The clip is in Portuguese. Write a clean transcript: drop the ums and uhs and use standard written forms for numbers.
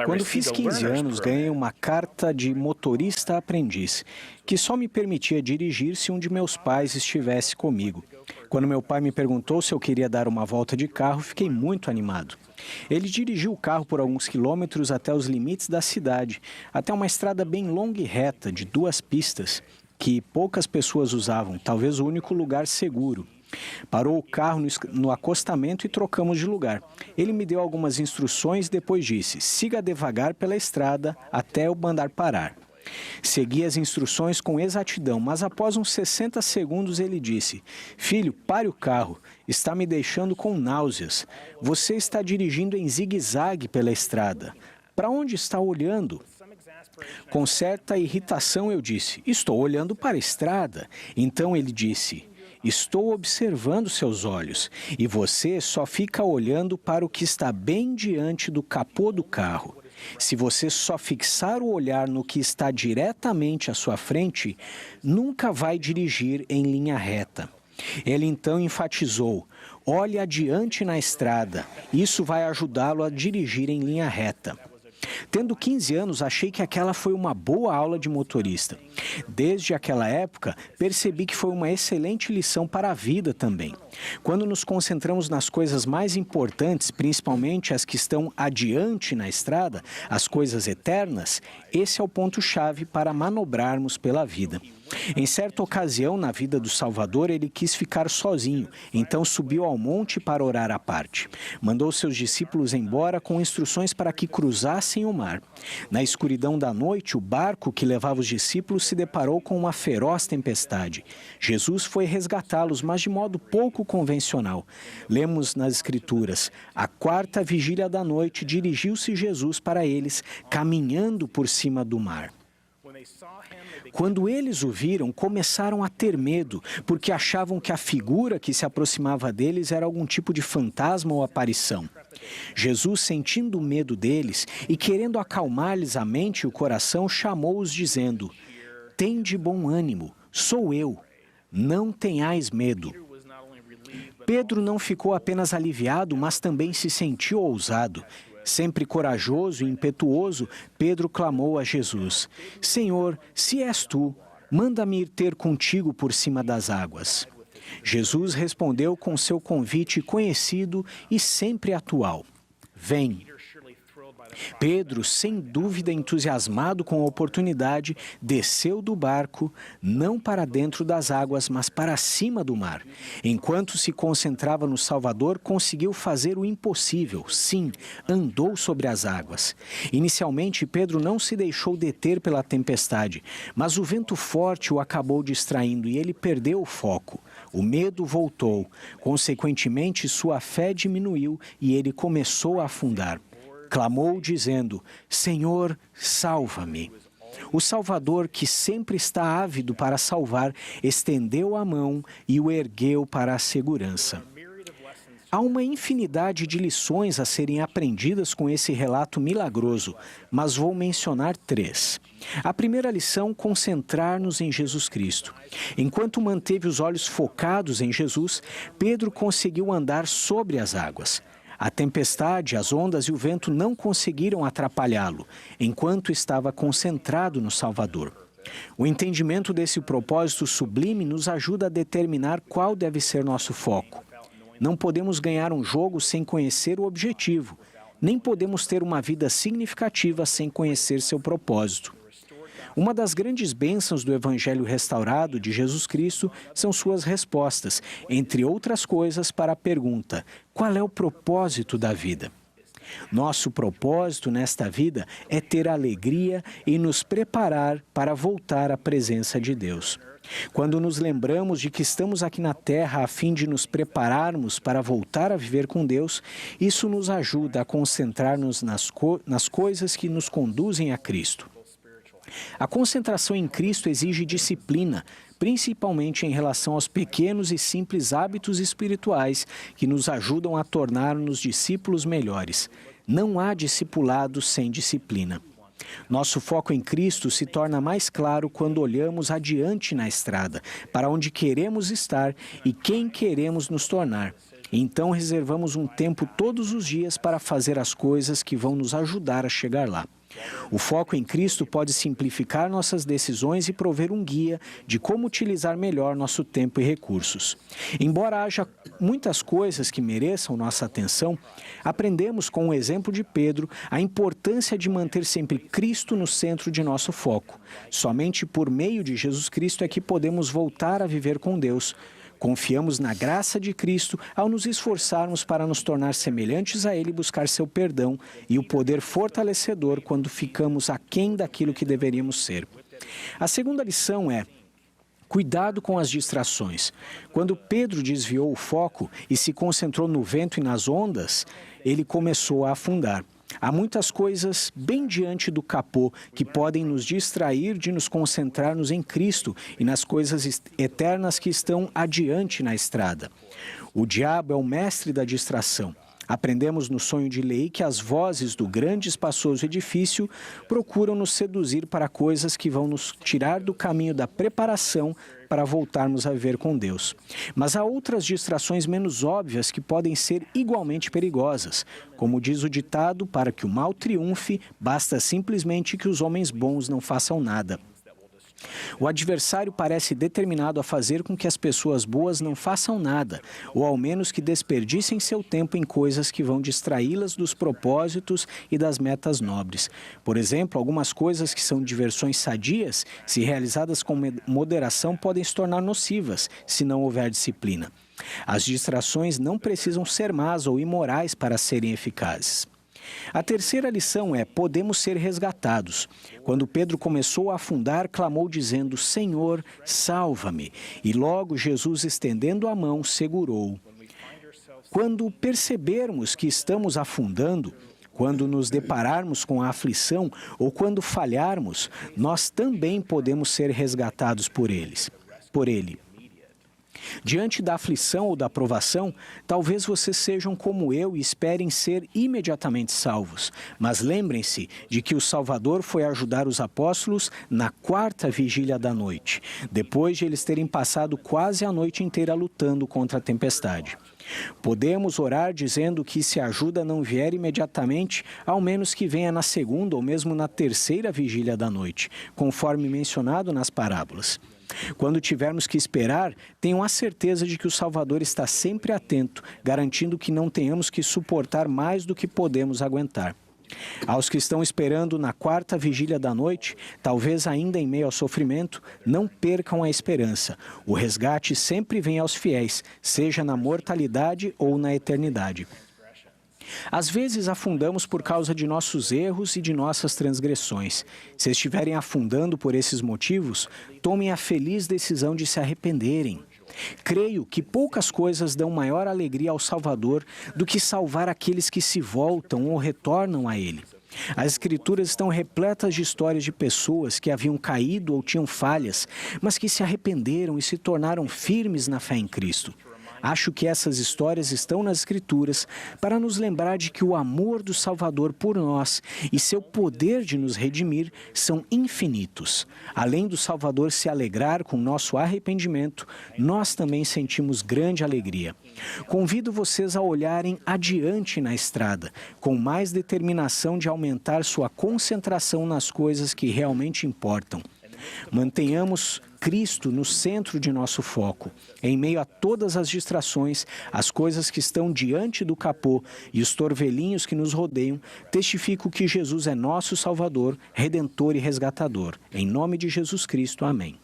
Quando fiz 15 anos, ganhei uma carta de motorista aprendiz, que só me permitia dirigir se um de meus pais estivesse comigo. Quando meu pai me perguntou se eu queria dar uma volta de carro, fiquei muito animado. Ele dirigiu o carro por alguns quilômetros até os limites da cidade, até uma estrada bem longa e reta, de 2 pistas, que poucas pessoas usavam, talvez o único lugar seguro. Parou o carro no acostamento e trocamos de lugar. Ele me deu algumas instruções e depois disse: siga devagar pela estrada até eu mandar parar. Segui as instruções com exatidão, mas após uns 60 segundos ele disse: filho, pare o carro, está me deixando com náuseas. Você está dirigindo em zigue-zague pela estrada. Para onde está olhando? Com certa irritação eu disse: estou olhando para a estrada. Então ele disse: estou observando seus olhos e você só fica olhando para o que está bem diante do capô do carro. Se você só fixar o olhar no que está diretamente à sua frente, nunca vai dirigir em linha reta. Ele então enfatizou: olhe adiante na estrada, isso vai ajudá-lo a dirigir em linha reta. Tendo 15 anos, achei que aquela foi uma boa aula de motorista. Desde aquela época, percebi que foi uma excelente lição para a vida também. Quando nos concentramos nas coisas mais importantes, principalmente as que estão adiante na estrada, as coisas eternas, esse é o ponto-chave para manobrarmos pela vida. Em certa ocasião, na vida do Salvador, ele quis ficar sozinho, então subiu ao monte para orar à parte. Mandou seus discípulos embora com instruções para que cruzassem o mar. Na escuridão da noite, o barco que levava os discípulos se deparou com uma feroz tempestade. Jesus foi resgatá-los, mas de modo pouco convencional. Lemos nas Escrituras: à 4ª vigília da noite, dirigiu-se Jesus para eles, caminhando por cima do mar. Quando eles o viram, começaram a ter medo, porque achavam que a figura que se aproximava deles era algum tipo de fantasma ou aparição. Jesus, sentindo o medo deles e querendo acalmar-lhes a mente e o coração, chamou-os dizendo: tende bom ânimo, sou eu, não tenhais medo. Pedro não ficou apenas aliviado, mas também se sentiu ousado. Sempre corajoso e impetuoso, Pedro clamou a Jesus: Senhor, se és tu, manda-me ir ter contigo por cima das águas. Jesus respondeu com seu convite conhecido e sempre atual: vem. Pedro, sem dúvida entusiasmado com a oportunidade, desceu do barco, não para dentro das águas, mas para cima do mar. Enquanto se concentrava no Salvador, conseguiu fazer o impossível. Sim, andou sobre as águas. Inicialmente, Pedro não se deixou deter pela tempestade, mas o vento forte o acabou distraindo e ele perdeu o foco. O medo voltou. Consequentemente, sua fé diminuiu e ele começou a afundar. Clamou dizendo: Senhor, salva-me. O Salvador, que sempre está ávido para salvar, estendeu a mão e o ergueu para a segurança. Há uma infinidade de lições a serem aprendidas com esse relato milagroso, mas vou mencionar 3. A primeira lição: concentrar-nos em Jesus Cristo. Enquanto manteve os olhos focados em Jesus, Pedro conseguiu andar sobre as águas. A tempestade, as ondas e o vento não conseguiram atrapalhá-lo, enquanto estava concentrado no Salvador. O entendimento desse propósito sublime nos ajuda a determinar qual deve ser nosso foco. Não podemos ganhar um jogo sem conhecer o objetivo, nem podemos ter uma vida significativa sem conhecer seu propósito. Uma das grandes bênçãos do Evangelho restaurado de Jesus Cristo são suas respostas, entre outras coisas, para a pergunta: qual é o propósito da vida? Nosso propósito nesta vida é ter alegria e nos preparar para voltar à presença de Deus. Quando nos lembramos de que estamos aqui na Terra a fim de nos prepararmos para voltar a viver com Deus, isso nos ajuda a concentrar-nos nas coisas que nos conduzem a Cristo. A concentração em Cristo exige disciplina, principalmente em relação aos pequenos e simples hábitos espirituais que nos ajudam a tornar-nos discípulos melhores. Não há discipulado sem disciplina. Nosso foco em Cristo se torna mais claro quando olhamos adiante na estrada, para onde queremos estar e quem queremos nos tornar. Então reservamos um tempo todos os dias para fazer as coisas que vão nos ajudar a chegar lá. O foco em Cristo pode simplificar nossas decisões e prover um guia de como utilizar melhor nosso tempo e recursos. Embora haja muitas coisas que mereçam nossa atenção, aprendemos com o exemplo de Pedro a importância de manter sempre Cristo no centro de nosso foco. Somente por meio de Jesus Cristo é que podemos voltar a viver com Deus. Confiamos na graça de Cristo ao nos esforçarmos para nos tornar semelhantes a Ele e buscar seu perdão e o poder fortalecedor quando ficamos aquém daquilo que deveríamos ser. A segunda lição é: cuidado com as distrações. Quando Pedro desviou o foco e se concentrou no vento e nas ondas, ele começou a afundar. Há muitas coisas bem diante do capô que podem nos distrair de nos concentrarmos em Cristo e nas coisas eternas que estão adiante na estrada. O diabo é o mestre da distração. Aprendemos no sonho de Lei que as vozes do grande e espaçoso edifício procuram nos seduzir para coisas que vão nos tirar do caminho da preparação para voltarmos a viver com Deus. Mas há outras distrações menos óbvias que podem ser igualmente perigosas. Como diz o ditado, para que o mal triunfe, basta simplesmente que os homens bons não façam nada. O adversário parece determinado a fazer com que as pessoas boas não façam nada, ou ao menos que desperdicem seu tempo em coisas que vão distraí-las dos propósitos e das metas nobres. Por exemplo, algumas coisas que são diversões sadias, se realizadas com moderação, podem se tornar nocivas, se não houver disciplina. As distrações não precisam ser más ou imorais para serem eficazes. A terceira lição é: podemos ser resgatados. Quando Pedro começou a afundar, clamou dizendo: Senhor, salva-me. E logo Jesus, estendendo a mão, segurou-o. Quando percebermos que estamos afundando, quando nos depararmos com a aflição ou quando falharmos, nós também podemos ser resgatados por ele. Diante da aflição ou da provação, talvez vocês sejam como eu e esperem ser imediatamente salvos. Mas lembrem-se de que o Salvador foi ajudar os apóstolos na quarta vigília da noite, depois de eles terem passado quase a noite inteira lutando contra a tempestade. Podemos orar dizendo que se a ajuda não vier imediatamente, ao menos que venha na segunda ou mesmo na terceira vigília da noite, conforme mencionado nas parábolas. Quando tivermos que esperar, tenham a certeza de que o Salvador está sempre atento, garantindo que não tenhamos que suportar mais do que podemos aguentar. Aos que estão esperando na quarta vigília da noite, talvez ainda em meio ao sofrimento, não percam a esperança. O resgate sempre vem aos fiéis, seja na mortalidade ou na eternidade. Às vezes afundamos por causa de nossos erros e de nossas transgressões. Se estiverem afundando por esses motivos, tomem a feliz decisão de se arrependerem. Creio que poucas coisas dão maior alegria ao Salvador do que salvar aqueles que se voltam ou retornam a Ele. As Escrituras estão repletas de histórias de pessoas que haviam caído ou tinham falhas, mas que se arrependeram e se tornaram firmes na fé em Cristo. Acho que essas histórias estão nas Escrituras para nos lembrar de que o amor do Salvador por nós e seu poder de nos redimir são infinitos. Além do Salvador se alegrar com nosso arrependimento, nós também sentimos grande alegria. Convido vocês a olharem adiante na estrada, com mais determinação de aumentar sua concentração nas coisas que realmente importam. Mantenhamos Cristo no centro de nosso foco. Em meio a todas as distrações, as coisas que estão diante do capô e os torvelinhos que nos rodeiam, testifico que Jesus é nosso Salvador, Redentor e Resgatador. Em nome de Jesus Cristo, amém.